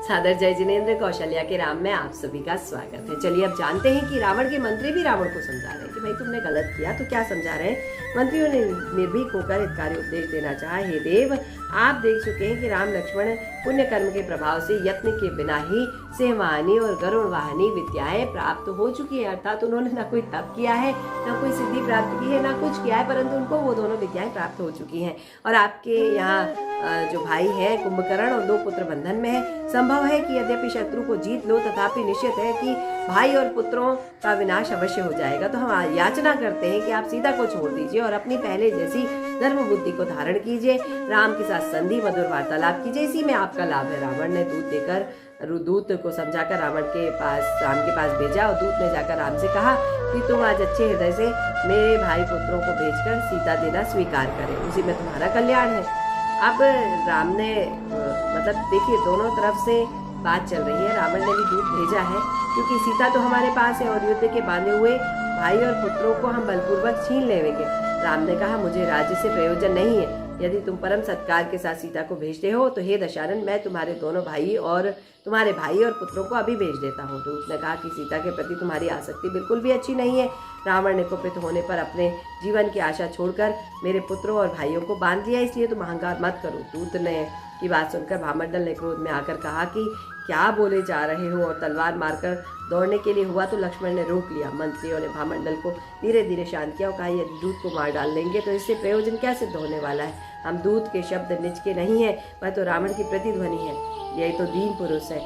सादर जय जिनेंद्र। कौशल्या के राम में आप सभी का स्वागत है। चलिए अब जानते हैं कि रावण के मंत्री भी रावण को समझा रहे हैं कि भाई तुमने गलत किया। तो क्या समझा रहे हैं? मंत्रियों ने निर्भीक होकर हितकारी उपदेश देना चाहा। हे देव, आप देख चुके हैं कि राम लक्ष्मण पुण्य कर्म के प्रभाव से यत्न के बिना ही सिंहवाहिनी और गरुड़ वाहिनी विद्याएं प्राप्त हो चुकी है। अर्थात उन्होंने ना कोई तप किया है, ना कोई सिद्धि प्राप्त की है, ना कुछ किया है, परंतु उनको वो दोनों विद्याएं प्राप्त हो चुकी हैं। और आपके यहाँ जो भाई है कुंभकर्ण और 2 पुत्र बंधन में है। संभव है कि यद्यपि शत्रु को जीत लो, तथापि निश्चित है कि भाई और पुत्रों का विनाश अवश्य हो जाएगा। तो हम याचना करते हैं कि आप सीता को छोड़ दीजिए और अपनी पहले जैसी धर्म बुद्धि को धारण कीजिए। राम के साथ संधि मधुर वार्तालाप कीजिए, इसी में आपका लाभ है। रावण ने दूत को समझाकर राम के पास भेजा और दूत ने जाकर राम से कहा कि तुम आज अच्छे हृदय से मेरे भाई पुत्रों को भेजकर सीता देना स्वीकार करें, उसी में तुम्हारा कल्याण है। अब राम ने देखिए दोनों तरफ से बात चल रही है। रावण ने भी दूत भेजा है क्योंकि सीता तो हमारे पास है और युद्ध के बांधे हुए भाई और पुत्रों को हम बलपूर्वक छीन लेंगे। राम ने कहा, मुझे राज्य से प्रयोजन नहीं है। यदि तुम परम सत्कार के साथ सीता को भेजते हो तो हे दशानन, मैं तुम्हारे भाई और पुत्रों को अभी भेज देता हूँ। तो उसने कहा कि सीता के प्रति तुम्हारी आसक्ति बिल्कुल भी अच्छी नहीं है। रावण ने कुपित होने पर अपने जीवन की आशा छोड़कर मेरे पुत्रों और भाइयों को बांध लिया, इसलिए तुम अहंकार मत करो। दूत ने की बात सुनकर भामंडल ने क्रोध में आकर कहा कि क्या बोले जा रहे हो, और तलवार मारकर दौड़ने के लिए हुआ तो लक्ष्मण ने रोक लिया। मंत्रियों ने भामंडल को धीरे धीरे शांत किया और कहा, यदि दूत को मार डाल लेंगे तो इससे प्रयोजन क्या सिद्ध होने वाला है? हम दूत के शब्द निज के नहीं है, वह तो रावण की प्रतिध्वनि है। यही तो दीन पुरुष है।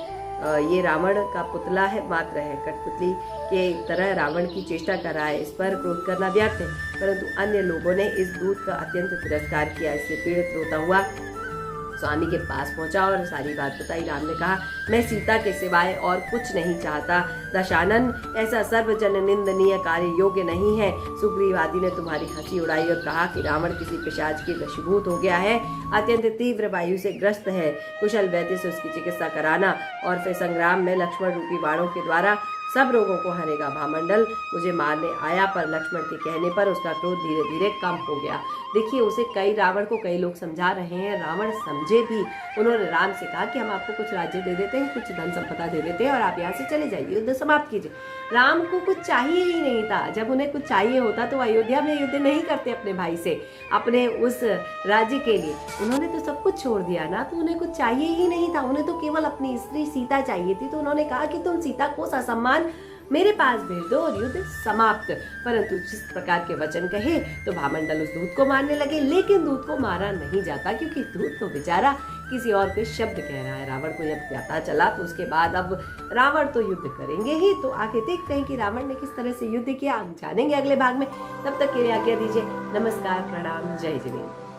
ये रावण का पुतला है, मात्र है। कठपुतली के तरह रावण की चेष्टा कर रहा है, इस पर क्रोध करना व्यर्थ है। परंतु अन्य लोगों ने इस दूत का अत्यंत तिरस्कार किया। इससे पीड़ित रोता हुआ स्वामी के पास पहुंचा और सारी बात बताई। राम ने कहा, मैं सीता के सिवाय और कुछ नहीं चाहता। दशानन, ऐसा सर्वजन निंदनीय कार्य योग्य नहीं है। सुग्रीव आदि ने तुम्हारी हंसी उड़ाई और कहा कि रावण किसी पिशाच के वशीभूत हो गया है, अत्यंत तीव्र वायु से ग्रस्त है। कुशल वैद्य से उसकी चिकित्सा कराना और फिर संग्राम में लक्ष्मण रूपी बाणों के द्वारा सब रोगों को हरेगा। भामंडल मुझे मारने आया, पर लक्ष्मण के कहने पर उसका क्रोध धीरे धीरे कम हो गया। देखिए रावण को कई लोग समझा रहे हैं, रावण समझे भी। उन्होंने राम से कहा कि हम आपको कुछ राज्य दे देते हैं, कुछ धन संपदा दे देते हैं और आप यहाँ से चले जाइए, युद्ध समाप्त कीजिए। राम को कुछ चाहिए ही नहीं था। जब उन्हें कुछ चाहिए होता तो अयोध्या में युद्ध नहीं करते अपने भाई से, अपने उस राज्य के लिए। उन्होंने तो सब कुछ छोड़ दिया ना, तो उन्हें कुछ चाहिए ही नहीं था। उन्हें तो केवल अपनी स्त्री सीता चाहिए थी। तो उन्होंने कहा कि तुम सीता को ससम्मान मेरे पास भेज दो और युद्ध समाप्त। परंतु जिस प्रकार के वचन कहे तो भामंडल उस दूत को मारने लगे, लेकिन दूत को मारा नहीं जाता क्योंकि दूत तो बेचारा किसी और के शब्द कह रहा है। रावण को जब पता चला तो उसके बाद अब रावण तो युद्ध करेंगे ही। तो आगे देखते हैं कि रावण ने किस तरह से युद्ध किया, जानेंगे अगले भाग में। तब तक के लिए आज्ञा दीजिए। नमस्कार, प्रणाम, जय जिनेंद्र।